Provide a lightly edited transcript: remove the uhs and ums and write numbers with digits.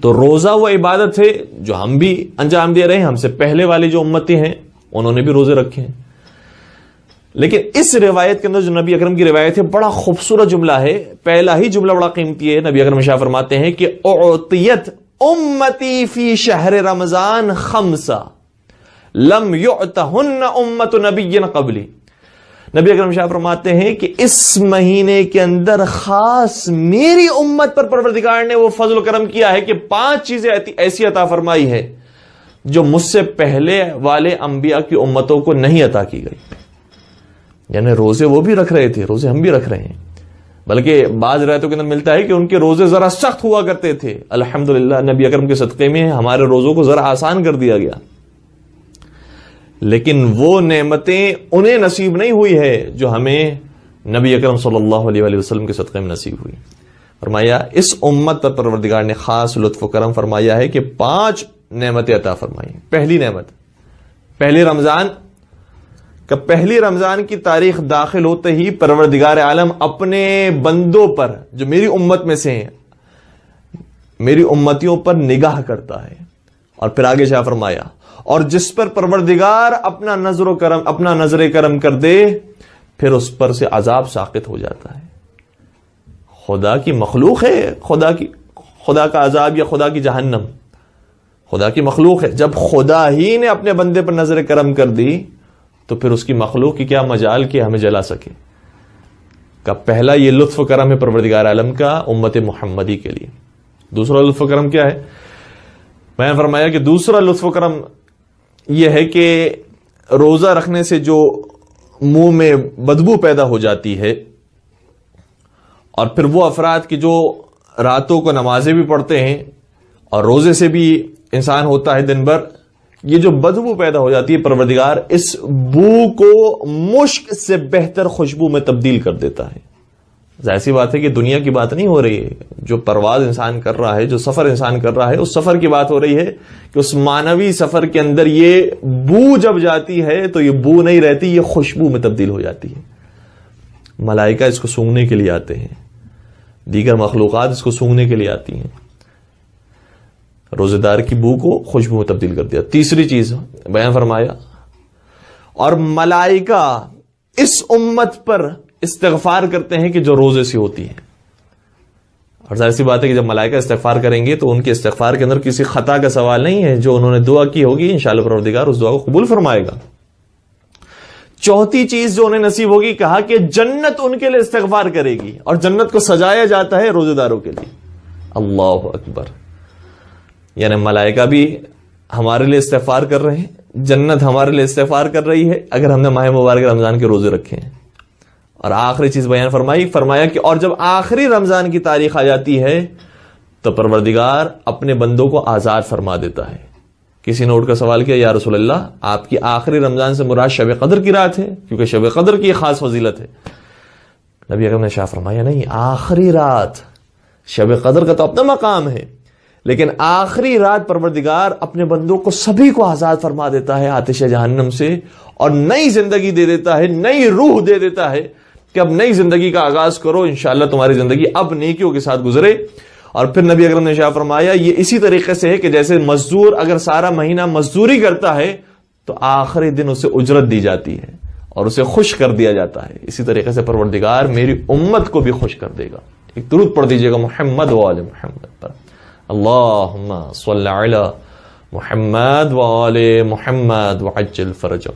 تو روزہ وہ عبادت ہے جو ہم بھی انجام دے رہے ہیں، ہم سے پہلے والی جو امتی ہیں انہوں نے بھی روزے رکھے ہیں. لیکن اس روایت کے اندر جو نبی اکرم کی روایت ہے، بڑا خوبصورت جملہ ہے. پہلا ہی جملہ بڑا قیمتی ہے. نبی اکرم شاہ فرماتے ہیں کہ اعطیت امتی فی شہر رمضان خمسہ لم یعطہن امت نبی قبلی. نبی اکرم شاہ فرماتے ہیں کہ اس مہینے کے اندر خاص میری امت پر پروردگار نے وہ فضل و کرم کیا ہے کہ 5 چیزیں ایسی عطا فرمائی ہے جو مجھ سے پہلے والے انبیاء کی امتوں کو نہیں عطا کی گئی. یعنی روزے وہ بھی رکھ رہے تھے، روزے ہم بھی رکھ رہے ہیں، بلکہ بعض روایتوں کے اندر ملتا ہے کہ ان کے روزے ذرا سخت ہوا کرتے تھے. الحمدللہ نبی اکرم کے صدقے میں ہمارے روزوں کو ذرا آسان کر دیا گیا. لیکن وہ نعمتیں انہیں نصیب نہیں ہوئی ہے جو ہمیں نبی اکرم صلی اللہ علیہ وآلہ وسلم کے صدقے میں نصیب ہوئی. فرمایا اس امت پر پروردگار نے خاص لطف و کرم فرمایا ہے کہ 5 نعمتیں عطا فرمائی. پہلی نعمت، پہلی رمضان کی تاریخ داخل ہوتے ہی پروردگار عالم اپنے بندوں پر جو میری امت میں سے ہیں، میری امتیوں پر نگاہ کرتا ہے. اور پھر آگے شاہ فرمایا اور جس پر پروردگار اپنا نظر کرم کر دے پھر اس پر سے عذاب ساقط ہو جاتا ہے. خدا کی مخلوق ہے، خدا کا عذاب یا خدا کی جہنم خدا کی مخلوق ہے. جب خدا ہی نے اپنے بندے پر نظر کرم کر دی تو پھر اس کی مخلوق کی کیا مجال کہ ہمیں جلا سکے. کا پہلا یہ لطف و کرم ہے پروردگار عالم کا امت محمدی کے لیے. دوسرا لطف و کرم کیا ہے؟ میں نے فرمایا کہ دوسرا لطف و کرم یہ ہے کہ روزہ رکھنے سے جو منہ میں بدبو پیدا ہو جاتی ہے، اور پھر وہ افراد کی جو راتوں کو نمازیں بھی پڑھتے ہیں اور روزے سے بھی انسان ہوتا ہے دن بھر، یہ جو بدبو پیدا ہو جاتی ہے پروردگار اس بو کو مشک سے بہتر خوشبو میں تبدیل کر دیتا ہے. ظاہر سی بات ہے کہ دنیا کی بات نہیں ہو رہی ہے. جو پرواز انسان کر رہا ہے، جو سفر انسان کر رہا ہے، اس سفر کی بات ہو رہی ہے کہ اس مانوی سفر کے اندر یہ بو جب جاتی ہے تو یہ بو نہیں رہتی، یہ خوشبو میں تبدیل ہو جاتی ہے. ملائکہ اس کو سونگھنے کے لیے آتے ہیں، دیگر مخلوقات اس کو سونگھنے کے لیے آتی ہیں. روزے دار کی بو کو خوشبو میں تبدیل کر دیا. تیسری چیز بیان فرمایا اور ملائکہ اس امت پر استغفار کرتے ہیں کہ جو روزے سے ہوتی ہے. اور ظاہر سی بات ہے کہ جب ملائکہ استغفار کریں گے تو ان کے استغفار کے اندر کسی خطا کا سوال نہیں ہے. جو انہوں نے دعا کی ہوگی انشاءاللہ پروردگار اس دعا کو قبول فرمائے گا. چوتھی چیز جو انہیں نصیب ہوگی، کہا کہ جنت ان کے لیے استغفار کرے گی، اور جنت کو سجایا جاتا ہے روزے داروں کے لیے. اللہ اکبر. یعنی ملائکہ بھی ہمارے لیے استغفار کر رہے ہیں، جنت ہمارے لیے استغفار کر رہی ہے اگر ہم نے ماہ مبارک رمضان کے روزے رکھے ہیں. اور آخری چیز بیان فرمایا کہ اور جب آخری رمضان کی تاریخ آ جاتی ہے تو پروردگار اپنے بندوں کو آزاد فرما دیتا ہے. کسی نے اٹھ کر سوال کیا، یا رسول اللہ آپ کی آخری رمضان سے مراد شب قدر کی رات ہے؟ کیونکہ شب قدر کی خاص فضیلت ہے. نبی اکرم نے شاہ فرمایا نہیں، آخری رات. شب قدر کا تو اپنا مقام ہے، لیکن آخری رات پروردگار اپنے بندوں کو سبھی کو آزاد فرما دیتا ہے آتش جہنم سے، اور نئی زندگی دے دیتا ہے، نئی روح دے دیتا ہے کہ اب نئی زندگی کا آغاز کرو، انشاءاللہ تمہاری زندگی اب نیکیوں کے ساتھ گزرے. اور پھر نبی اکرم نے شاہ فرمایا یہ اسی طریقے سے ہے کہ جیسے مزدور اگر سارا مہینہ مزدوری کرتا ہے تو آخری دن اسے اجرت دی جاتی ہے اور اسے خوش کر دیا جاتا ہے، اسی طریقے سے پروردگار میری امت کو بھی خوش کر دے گا. ایک درود پڑھ دیجیے گا محمد و آل محمد پر. اللہم صلی علی محمد و آل محمد وعجل فرجہ.